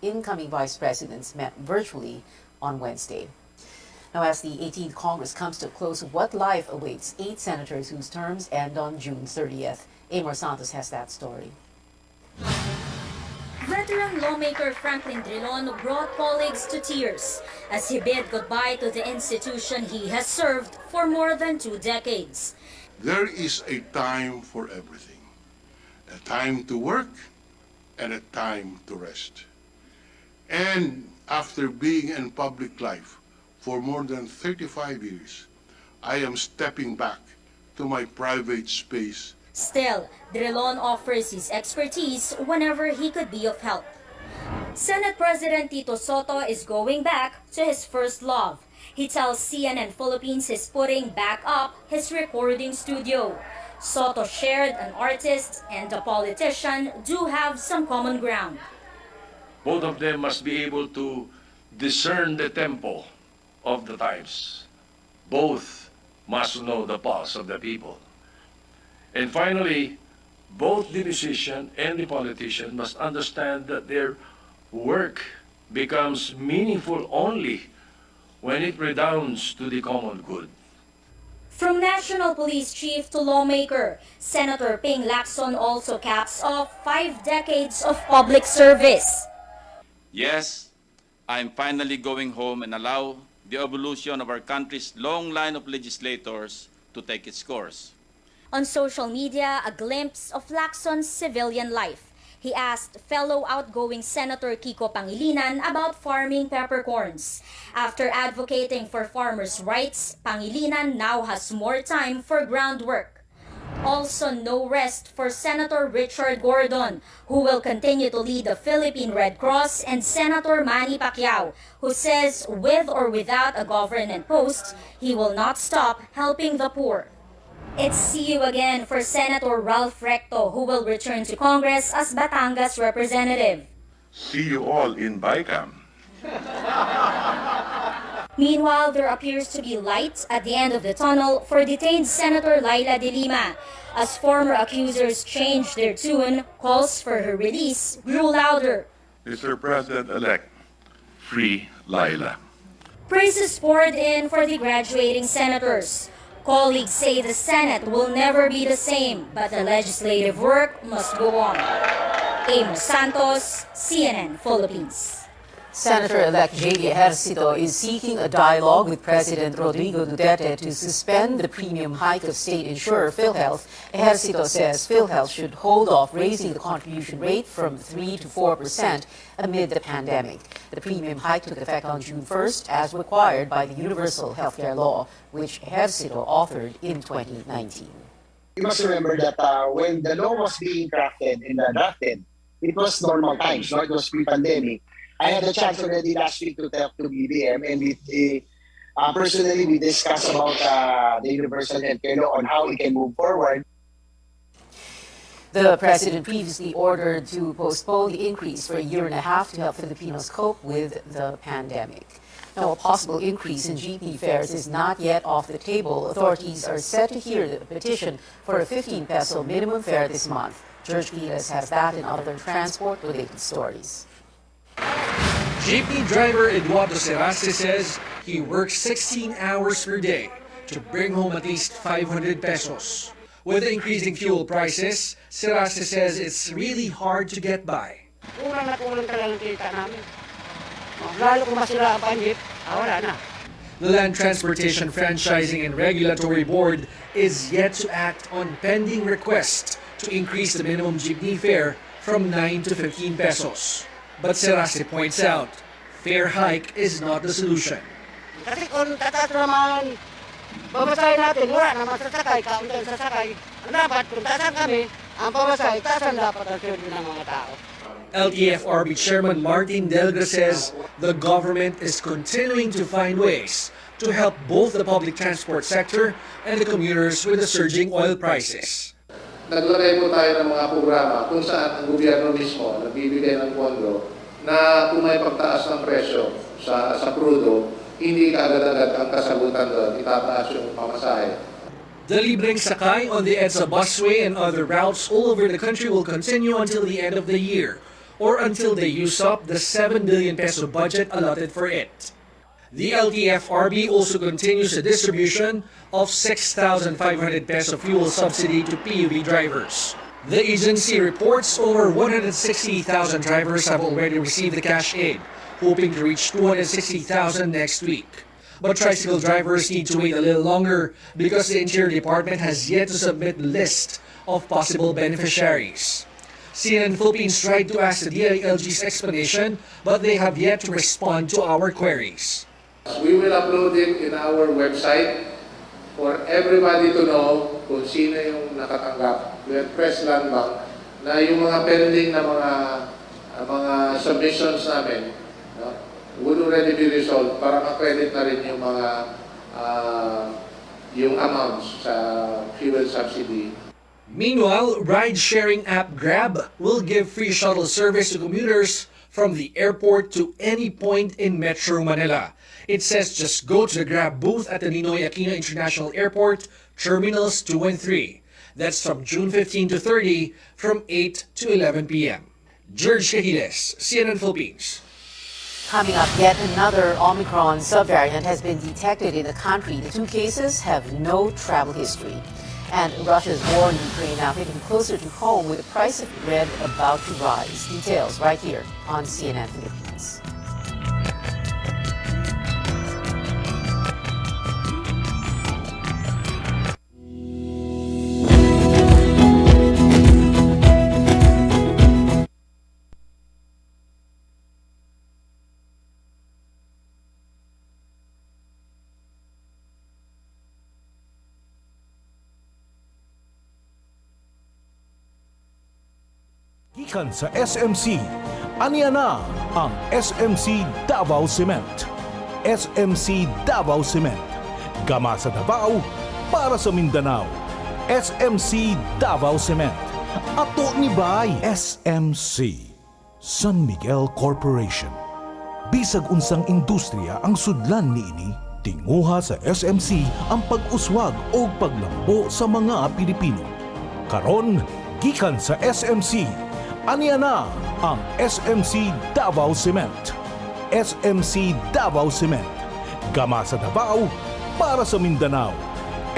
incoming vice presidents met virtually on Wednesday. Now, as the 18th Congress comes to a close, what life awaits 8 senators whose terms end on June 30th? Amor Santos has that story. Veteran lawmaker Franklin Drilon brought colleagues to tears as he bid goodbye to the institution he has served for more than 2 decades. There is a time for everything. A time to work and a time to rest. And after being in public life for more than 35 years, I am stepping back to my private space. Still, Drilon offers his expertise whenever he could be of help. Senate President Tito Soto is going back to his first love. He tells CNN Philippines he's putting back up his recording studio. Soto shared an artist and a politician do have some common ground. Both of them must be able to discern the tempo of the times. Both must know the pulse of the people. And finally, both the musician and the politician must understand that their work becomes meaningful only when it redounds to the common good. From National Police Chief to lawmaker, Senator Ping Lacson also caps off 5 decades of public service. Yes, I'm finally going home and allow the evolution of our country's long line of legislators to take its course. On social media, a glimpse of Lacson's civilian life. He asked fellow outgoing Senator Kiko Pangilinan about farming peppercorns. After advocating for farmers' rights, Pangilinan now has more time for groundwork. Also, no rest for Senator Richard Gordon, who will continue to lead the Philippine Red Cross, and Senator Manny Pacquiao, who says with or without a government post, he will not stop helping the poor. It's see you again for Senator Ralph Recto, who will return to Congress as Batangas representative. See you all in BICAM. Meanwhile, there appears to be light at the end of the tunnel for detained Senator Laila de Lima. As former accusers changed their tune, calls for her release grew louder. Mr. President-elect, free Laila. Praises poured in for the graduating senators. Colleagues say the Senate will never be the same, but the legislative work must go on. Amor Santos, CNN Philippines. Senator-elect J.D. Ejercito is seeking a dialogue with President Rodrigo Duterte to suspend the premium hike of state insurer PhilHealth. Ejercito says PhilHealth should hold off raising the contribution rate from 3 to 4% amid the pandemic. The premium hike took effect on June 1st as required by the Universal Healthcare Law, which Ejercito authored in 2019. You must remember that when the law was being crafted and drafted, it was normal times, no? It was pre-pandemic. I had a chance already last week to talk to BBM, and personally we discussed about the Universal Healthcare Law on how we can move forward. The president previously ordered to postpone the increase for a year and a half to help Filipinos cope with the pandemic. Now, a possible increase in GP fares is not yet off the table. Authorities are set to hear the petition for a 15 peso minimum fare this month. George Quiles has that and other transport-related stories. GP driver Eduardo Serase says he works 16 hours per day to bring home at least 500 pesos. With the increasing fuel prices, Serase says it's really hard to get by. Kulang na kulang talagang kita namin. Lalo kung masira ang panjip, wala na. The Land Transportation Franchising and Regulatory Board is yet to act on pending request to increase the minimum jeepney fare from 9 to 15 pesos. But Serase points out, fare hike is not the solution. Kasi kung tataas naman, babasahin natin, wala naman sasakay, kaunti ang sasakay. Dapat kung tasan kami, ang pamasahe, tasan dapat ang sweldo ng mga tao. LTFRB Chairman Martin Delga says the government is continuing to find ways to help both the public transport sector and the commuters with the surging oil prices. Naglagay po tayo ng mga programa kung saan ang gobyerno mismo nagbibigay ng pondo na kung may pagtaas ng presyo sa krudo, hindi kaagad-agad ang kasagutan doon, itataas yung pamasahe. The libreng sakay on the EDSA busway and other routes all over the country will continue until the end of the year. or until they use up the 7 billion peso budget allotted for it. The LTFRB also continues the distribution of 6,500 peso fuel subsidy to PUV drivers. The agency reports over 160,000 drivers have already received the cash aid, hoping to reach 260,000 next week. But tricycle drivers need to wait a little longer because the Interior Department has yet to submit a list of possible beneficiaries. CNN Philippines tried to ask the DILG's explanation, but they have yet to respond to our queries. We will upload it in our website for everybody to know kung sino yung nakatanggap. We request lang bang na yung mga pending na mga submissions namin, no, would already be resolved para ma-credit na rin yung mga yung amounts sa fuel subsidy. Meanwhile, ride-sharing app Grab will give free shuttle service to commuters from the airport to any point in Metro Manila. It says just go to the Grab booth at the Ninoy Aquino International Airport, Terminals 2 and 3. That's from June 15 to 30, from 8 to 11 p.m. George Cahiles, CNN Philippines. Coming up, yet another Omicron subvariant has been detected in the country. The two cases have no travel history. And Russia's war in Ukraine now hitting closer to home with the price of bread about to rise. Details right here on CNN Philippines. Gikan sa SMC, aniya na ang SMC Davao Cement. SMC Davao Cement. Gama sa Davao para sa Mindanao. SMC Davao Cement. Ato ni Bay. SMC San Miguel Corporation. Bisag unsang industriya ang sudlan niini, tinguha sa SMC ang pag-uswag o paglambo sa mga Pilipino. Karon, gikan sa SMC, aniya na ang SMC Davao Cement. SMC Davao Cement. Gama sa Davao para sa Mindanao.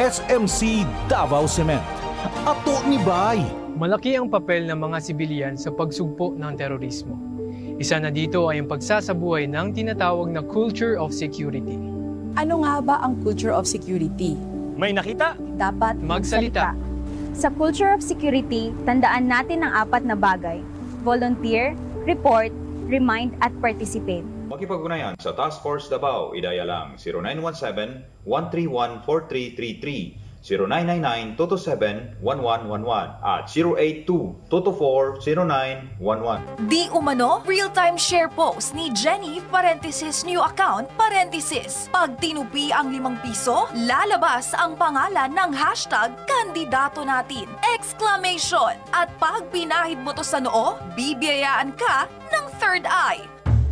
SMC Davao Cement. Ato ni Bay. Malaki ang papel ng mga sibilyan sa pagsugpo ng terorismo. Isa na dito ay ang pagsasabuhay ng tinatawag na culture of security. Ano nga ba ang culture of security? May nakita? Dapat Magsalita. Sa culture of security, tandaan natin ang 4 na bagay: volunteer, report, remind, at participate. Makipag-ugnayan sa Task Force Davao, idaya lang 0917-131-4333, 0999-227-1111 at 082-224-0911. Di umano, real-time share post ni Jenny parenthesis new account parenthesis. Pag tinupi ang 5 piso, lalabas ang pangalan ng hashtag kandidato natin! Exclamation! At pag pinahid mo to sa noo, bibiyayaan ka ng third eye.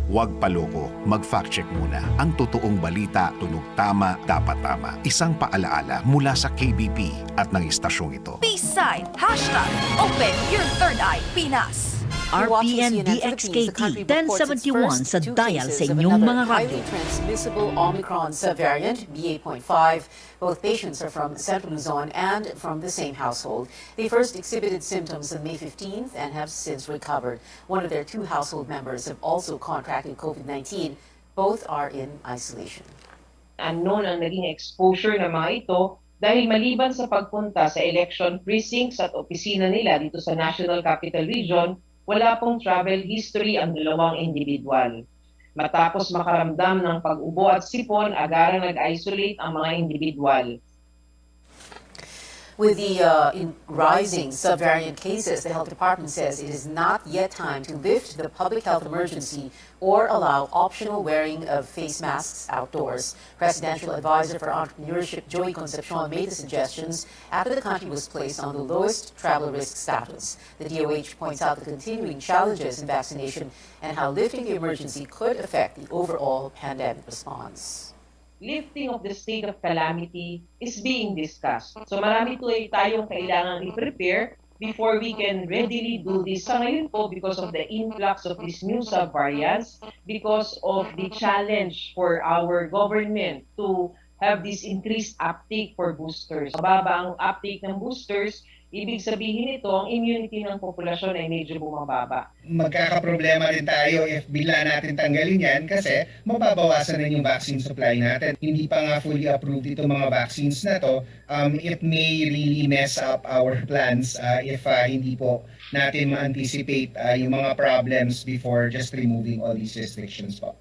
Huwag paloko, mag-fact check muna. Ang totoong balita, tunog tama, dapat tama. Isang paalaala mula sa KBP at ng istasyong ito. Peace sign, hashtag open your third eye, Pinas. RPN DXKT 1071 sa dial sa inyong mga radyo. Transmissible Omicron subvariant BA.5. Both patients are from Central Luzon and from the same household. They first exhibited symptoms on May 15th and have since recovered. One of their 2 household members have also contracted COVID-19. Both are in isolation. Unknown ang naging exposure ng mga ito dahil maliban sa pagpunta sa election precincts at opisina nila dito sa National Capital Region, wala pong travel history ang 2 individual. Matapos makaramdam ng pag-ubo at sipon, agarang nag-isolate ang mga individual. With the rising subvariant cases, the health department says it is not yet time to lift the public health emergency or allow optional wearing of face masks outdoors. Presidential Advisor for Entrepreneurship Joey Concepcion made the suggestions after the country was placed on the lowest travel risk status. The DOH points out the continuing challenges in vaccination and how lifting the emergency could affect the overall pandemic response. Lifting of the state of calamity is being discussed. So marami tayong kailangan i-prepare before we can readily do this. Sa ngayon po, because of the influx of these new subvariants, because of the challenge for our government to have this increased uptake for boosters. Mababa ang uptake ng boosters, ibig sabihin nito, ang immunity ng populasyon ay medyo bumababa. Magkakaproblema rin tayo if bigla natin tanggalin yan kasi mababawasan na yung vaccine supply natin. Hindi pa nga fully approved itong mga vaccines na to. It may really mess up our plans if hindi po natin ma-anticipate yung mga problems before just removing all these restrictions po.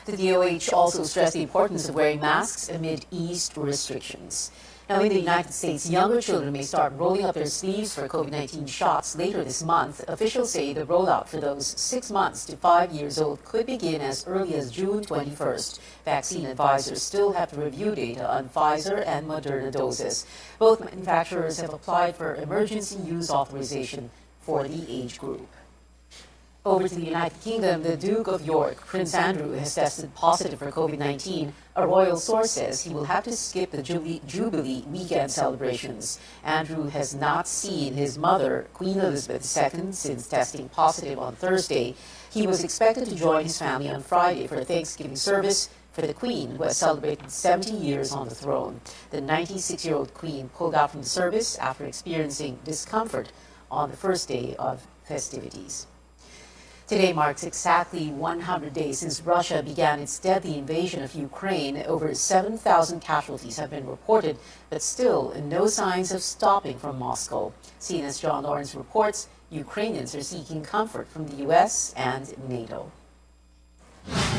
The DOH also stressed the importance of wearing masks amid eased restrictions. Now, in the United States, younger children may start rolling up their sleeves for COVID-19 shots later this month. Officials say the rollout for those 6 months to 5 years old could begin as early as June 21st. Vaccine advisors still have to review data on Pfizer and Moderna doses. Both manufacturers have applied for emergency use authorization for the age group. Over to the United Kingdom, the Duke of York, Prince Andrew, has tested positive for COVID-19. A royal source says he will have to skip the Jubilee weekend celebrations. Andrew has not seen his mother, Queen Elizabeth II, since testing positive on Thursday. He was expected to join his family on Friday for a Thanksgiving service for the Queen, who has celebrated 70 years on the throne. The 96-year-old Queen pulled out from the service after experiencing discomfort on the first day of festivities. Today marks exactly 100 days since Russia began its deadly invasion of Ukraine. Over 7,000 casualties have been reported, but still no signs of stopping from Moscow. CNN's John Lawrence reports Ukrainians are seeking comfort from the U.S. and NATO.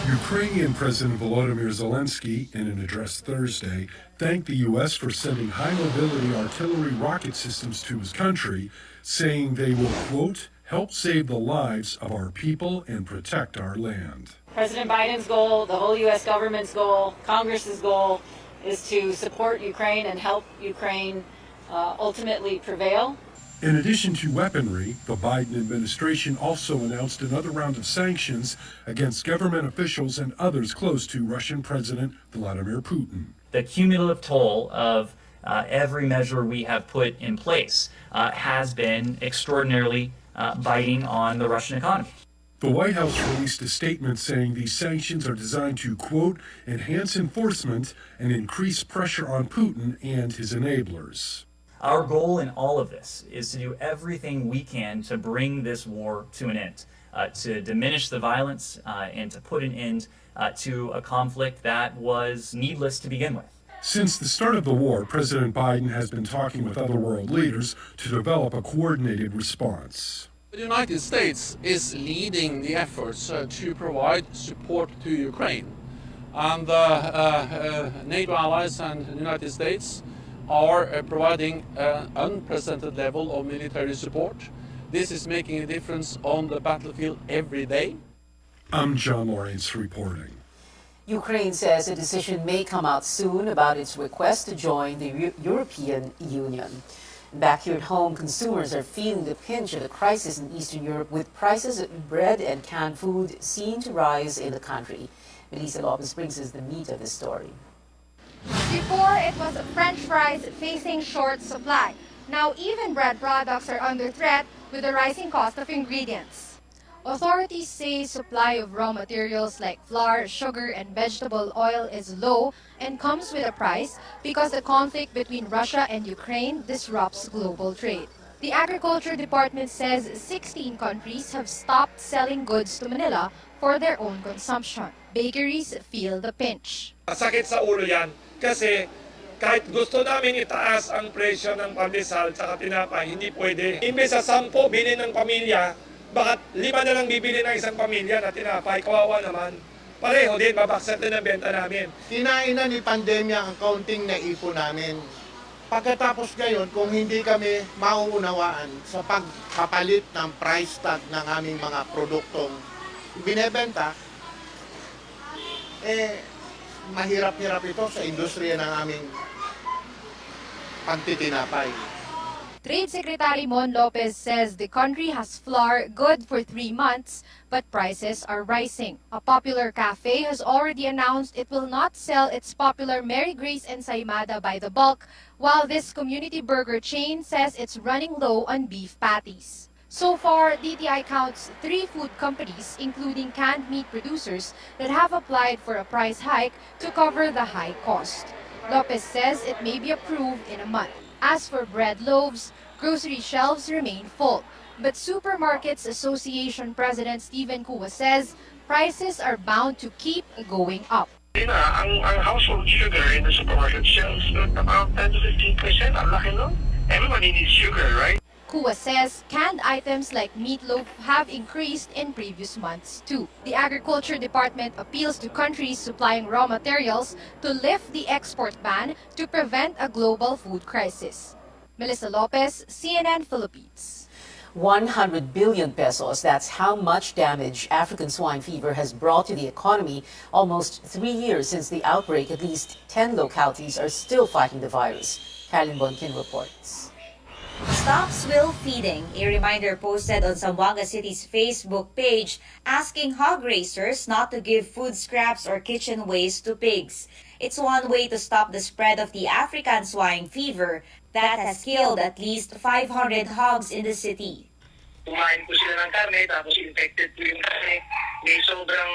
Ukrainian President Volodymyr Zelensky, in an address Thursday, thanked the U.S. for sending high-mobility artillery rocket systems to his country, saying they will, quote, help save the lives of our people and protect our land. President Biden's goal, the whole U.S. government's goal, Congress's goal is to support Ukraine and help Ukraine ultimately prevail. In addition to weaponry, the Biden administration also announced another round of sanctions against government officials and others close to Russian President Vladimir Putin. The cumulative toll of every measure we have put in place has been extraordinarily biting on the Russian economy. The White House released a statement saying these sanctions are designed to, quote, enhance enforcement and increase pressure on Putin and his enablers. Our goal in all of this is to do everything we can to bring this war to an end, to diminish the violence and to put an end to a conflict that was needless to begin with. Since the start of the war, President Biden has been talking with other world leaders to develop a coordinated response. The United States is leading the efforts to provide support to Ukraine. And NATO allies and the United States are providing an unprecedented level of military support. This is making a difference on the battlefield every day. I'm John Lawrence reporting. Ukraine says a decision may come out soon about its request to join the European Union. Back here at home, consumers are feeling the pinch of the crisis in Eastern Europe, with prices of bread and canned food seen to rise in the country. Melissa Lopez brings us the meat of the story. Before, it was French fries facing short supply. Now even bread products are under threat with the rising cost of ingredients. Authorities say supply of raw materials like flour, sugar, and vegetable oil is low and comes with a price because the conflict between Russia and Ukraine disrupts global trade. The Agriculture Department says 16 countries have stopped selling goods to Manila for their own consumption. Bakeries feel the pinch. Sakit sa ulo yan kasi kahit gusto namin itaas ang presyo ng pandesal at tinapay, hindi pwede. Imbes sa 10 bilhin ng pamilya, bakit 5 na lang bibili ng isang pamilya na tinapay? Kawawa naman. Pareho din, babaksak din ang benta namin. Kinain na ni pandemya ang kaunting naipon namin. Pagkatapos ngayon, kung hindi kami mauunawaan sa pagpapalit ng price tag ng aming mga produktong binebenta, mahirap-hirap ito sa industriya ng aming pagtitinapay. Trade Secretary Mon Lopez says the country has flour good for 3 months, but prices are rising. A popular cafe has already announced it will not sell its popular Mary Grace ensaymada by the bulk, while this community burger chain says it's running low on beef patties. So far, DTI counts 3 food companies, including canned meat producers, that have applied for a price hike to cover the high cost. Lopez says it may be approved in a month. As for bread loaves, grocery shelves remain full. But Supermarkets Association President Stephen Kua says prices are bound to keep going up. Ang household sugar in the supermarket shelves about 10 to 15%. Ang laki nun. Everybody needs sugar, right? Kua says canned items like meatloaf have increased in previous months too. The Agriculture Department appeals to countries supplying raw materials to lift the export ban to prevent a global food crisis. Melissa Lopez, CNN Philippines. 100 billion pesos. That's how much damage African swine fever has brought to the economy. Almost 3 years since the outbreak, at least 10 localities are still fighting the virus. Carolyn Bonkin reports. Stop swill feeding, a reminder posted on Zamboanga City's Facebook page asking hog raisers not to give food scraps or kitchen waste to pigs. It's one way to stop the spread of the African swine fever that has killed at least 500 hogs in the city. Kumain po sila ng karne, tapos infected po yung karne. May sobrang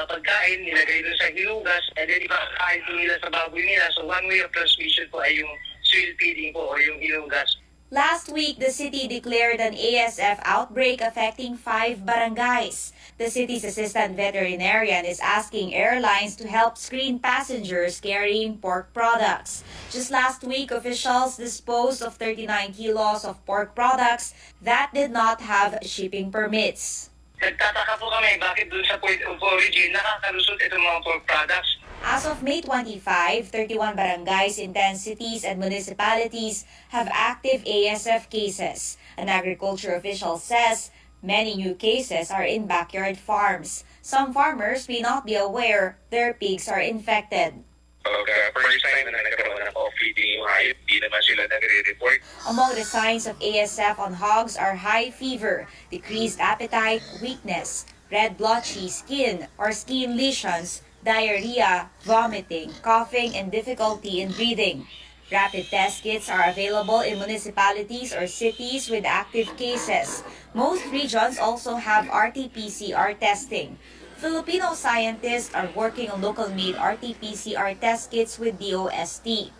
pagkain, nilagay dun sa hinugas, and then ipakain po nila sa baboy nila. So one way of transmission po ay yung swill feeding po o yung hinugas. Last week, the city declared an ASF outbreak affecting 5 barangays. The city's assistant veterinarian is asking airlines to help screen passengers carrying pork products. Just last week, officials disposed of 39 kilos of pork products that did not have shipping permits. Nagtataka po kami bakit dun sa point of origin nakakalusot itong mga pork products. As of May 25, 31 barangays in 10 cities and municipalities have active ASF cases. An agriculture official says many new cases are in backyard farms. Some farmers may not be aware their pigs are infected. First time na nagkaroon ng off-feeding yung hayop, di naman sila nagre-report. Among the signs of ASF on hogs are high fever, decreased appetite, weakness, red blotchy skin or skin lesions, diarrhea, vomiting, coughing, and difficulty in breathing. Rapid test kits are available in municipalities or cities with active cases. Most regions also have RT-PCR testing. Filipino scientists are working on local-made RT-PCR test kits with DOST.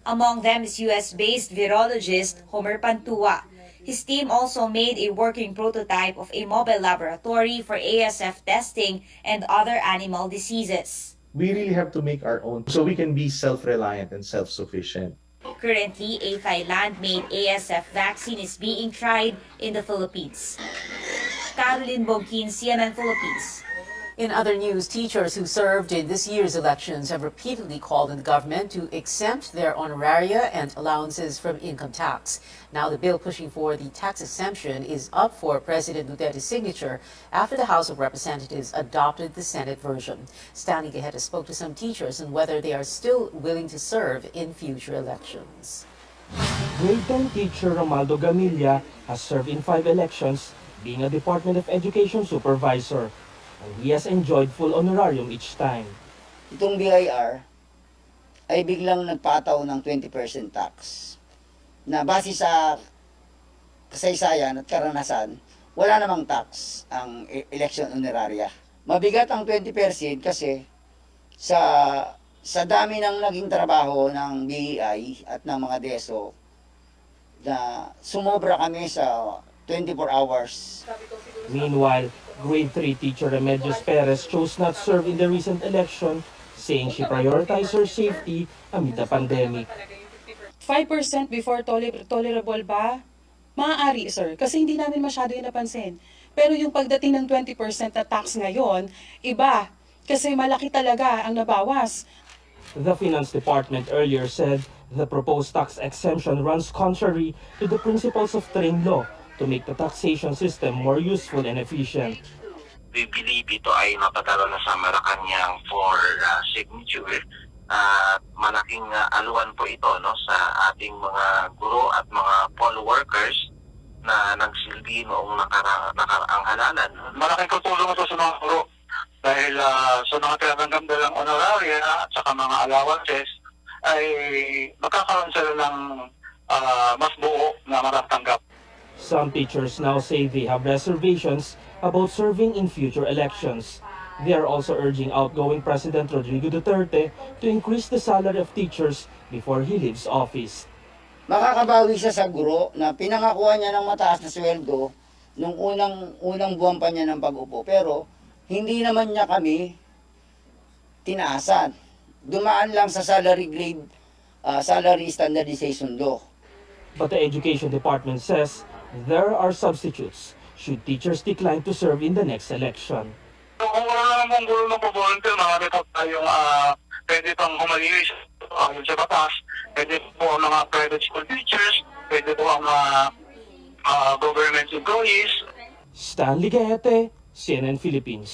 Among them is US-based virologist Homer Pantua. His team also made a working prototype of a mobile laboratory for ASF testing and other animal diseases. We really have to make our own so we can be self-reliant and self-sufficient. Currently, a Thailand-made ASF vaccine is being tried in the Philippines. Carolyn Bonkin, CNN Philippines. In other news, teachers who served in this year's elections have repeatedly called on the government to exempt their honoraria and allowances from income tax. Now the bill pushing for the tax exemption is up for President Duterte's signature after the House of Representatives adopted the Senate version. Stanley Gaheta spoke to some teachers on whether they are still willing to serve in future elections. Grade 10 teacher Romaldo Gamilla has served in 5 elections, being a Department of Education supervisor. And he has enjoyed full honorarium each time. Itong BIR ay biglang nagpataw ng 20% tax na base sa kasaysayan at karanasan, wala namang tax ang election honoraria. Mabigat ang 20% kasi sa dami ng naging trabaho ng BEI at ng mga DESO na sumobra kami sa 24 hours. Meanwhile, grade 3 teacher Remedios Perez chose not to serve in the recent election, saying she prioritized her safety amid the pandemic. 5% before tolerable ba? Maaari, sir, kasi hindi namin masyado yung napansin. Pero yung pagdating ng 20% na tax ngayon, iba, kasi malaki talaga ang nabawas. The Finance Department earlier said the proposed tax exemption runs contrary to the principles of train law to make the taxation system more useful and efficient. We believe ito ay mapadala na sa Malacanang for signature malaking aluan po ito, no, sa ating mga guro at mga poll workers na nagsilbi noong nakaraang halalan. Malaking tutulong ito sa mga guro dahil sa mga tinatanggap nilang honoraria at saka mga allowances ay magkakaroon sila ng mas buo na matatanggap. Some teachers now say they have reservations about serving in future elections. They are also urging outgoing President Rodrigo Duterte to increase the salary of teachers before he leaves office. Makakabawi siya sa guro na pinangakuha niya ng mataas na sweldo nung unang buwan pa niya ng pag-upo. Pero hindi naman niya kami tinaasan. Dumaan lang sa salary grade, salary standardization law. But the Education Department says there are substitutes should teachers decline to serve in the next election. Kung wala namang guro mag-volunteer, marami po tayong pwede pang humalili sa batas, pwede po ang mga private school teachers, pwede po ang mga government employees. Stanley Gaete, CNN Philippines.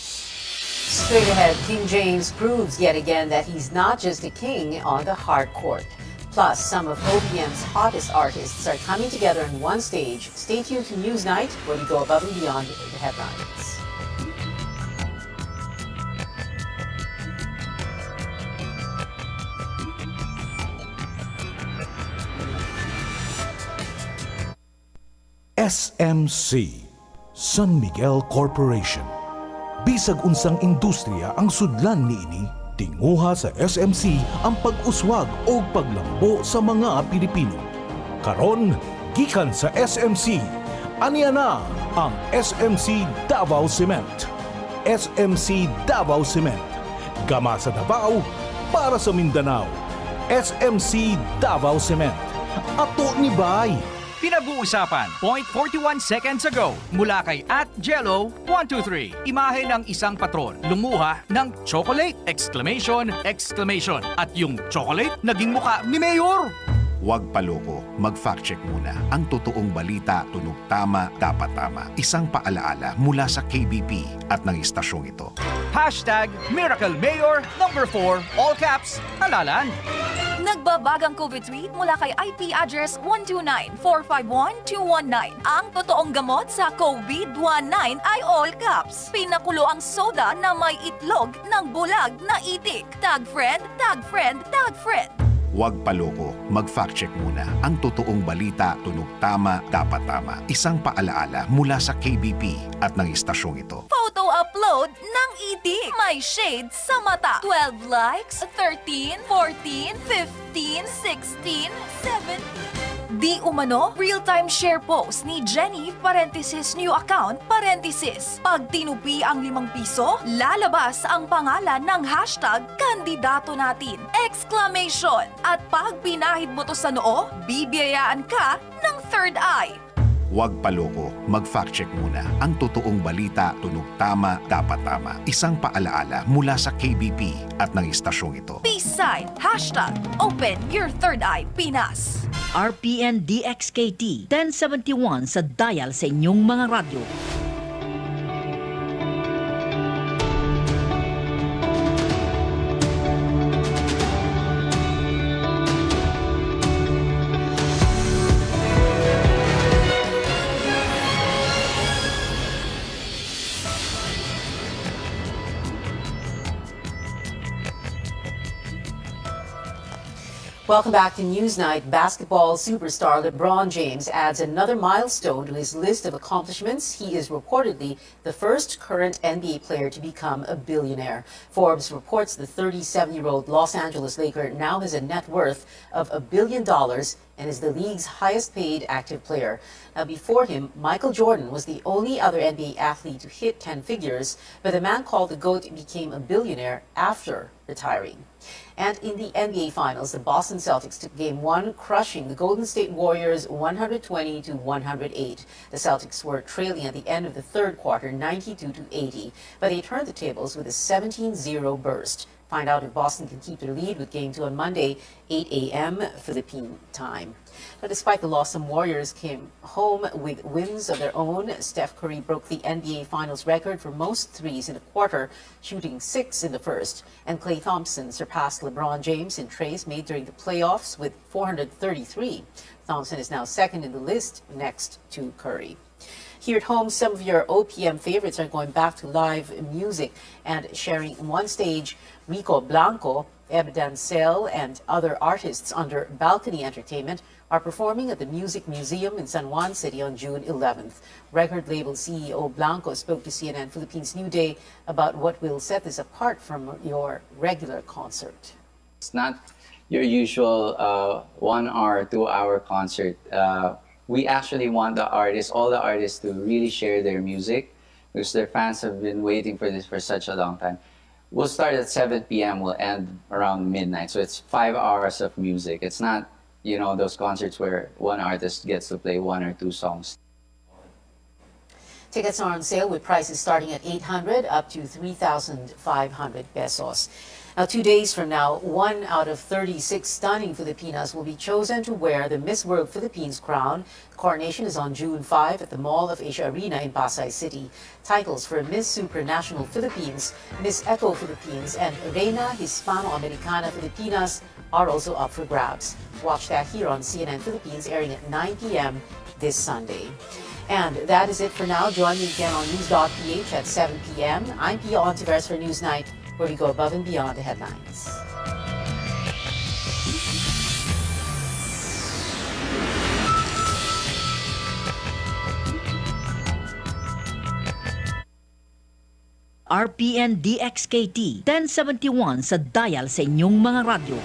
Straight ahead, King James proves yet again that he's not just a king on the hard court. Plus, some of OPM's hottest artists are coming together on one stage. Stay tuned to Newsnight, where we go above and beyond the headlines. SMC, San Miguel Corporation. Bisag unsang industriya ang sudlan niini, tinguha sa SMC ang pag-uswag o paglambo sa mga Pilipino. Karon, gikan sa SMC, aniya na ang SMC Davao Cement. SMC Davao Cement. Gama sa Davao, para sa Mindanao. SMC Davao Cement. Ato ni Bay. Pinag-uusapan, 0.41 seconds ago, mula kay @Jello123. Imahe ng isang patron, lumuha ng chocolate! Exclamation! At yung chocolate, naging muka ni Mayor! Huwag paloko, mag-fact check muna. Ang totoong balita, tunog tama, dapat tama. Isang paalaala mula sa KBP at ng istasyong ito. #Miracle Mayor number 4, all caps, halalan. Nagbabagang COVID tweet mula kay IP address 129-451-219. Ang totoong gamot sa COVID-19 ay all caps. Pinakulo ang soda na may itlog ng bulag na itik. Tag friend, tag friend, tag friend. Huwag paloko, mag-fact check muna. Ang totoong balita, tunog tama, dapat tama. Isang paalaala mula sa KBP at ng istasyong ito. Photo upload ng itik. May shades sa mata. 12 likes, 13, 14, 15, 16, 17. Di umano, real-time share post ni Jenny, new account, Pag tinupi ang 5 piso, lalabas ang pangalan ng hashtag kandidato natin! Exclamation! At pag pinahid mo to sa noo, bibiyayaan ka ng third eye. Huwag paloko, mag-fact check muna. Ang totoong balita, tunog tama, dapat tama. Isang paalaala mula sa KBP at ng istasyong ito. Peace sign, hashtag, open your third eye, Pinas. RPN DXKT 1071 sa dial sa inyong mga radyo. Welcome back to Newsnight. Basketball superstar LeBron James adds another milestone to his list of accomplishments. He is reportedly the first current NBA player to become a billionaire. Forbes reports the 37-year-old Los Angeles Laker now has a net worth of $1 billion and is the league's highest-paid active player. Now, before him, Michael Jordan was the only other NBA athlete to hit 10 figures, but the man called the GOAT became a billionaire after retiring. And in the NBA Finals, the Boston Celtics took Game 1, crushing the Golden State Warriors 120-108. The Celtics were trailing at the end of the third quarter, 92-80, but they turned the tables with a 17-0 burst. Find out if Boston can keep their lead with Game 2 on Monday, 8 a.m. Philippine time. But despite the loss, some Warriors came home with wins of their own. Steph Curry broke the NBA Finals record for most threes in a quarter, shooting 6 in the first. And Klay Thompson surpassed LeBron James in trays made during the playoffs with 433. Thompson is now second in the list, next to Curry. Here at home, some of your OPM favorites are going back to live music and sharing one stage. Rico Blanco, Eb Dancel, and other artists under Balcony Entertainment are performing at the Music Museum in San Juan City on June 11th. Record label CEO Blanco spoke to CNN Philippines New Day about what will set this apart from your regular concert. It's not your usual 1 hour, 2 hour concert. We actually want all the artists to really share their music because their fans have been waiting for this for such a long time. We'll start at 7 p.m. We'll end around midnight. So it's 5 hours of music. It's not, those concerts where one artist gets to play 1 or 2 songs. Tickets are on sale with prices starting at 800 up to 3,500 pesos. Now, 2 days from now, 1 out of 36 stunning Filipinas will be chosen to wear the Miss World Philippines crown. The coronation is on June 5 at the Mall of Asia Arena in Pasay City. Titles for Miss Supranational Philippines, Miss Eco Philippines, and Reina Hispano-Americana Filipinas are also up for grabs. Watch that here on CNN Philippines, airing at 9 p.m. this Sunday. And that is it for now. Join me again on News.ph at 7 p.m. I'm Pia Ontiveros for Newsnight, where we go above and beyond the headlines. RPN DXKT 1071 sa dial sa inyong mga radyo.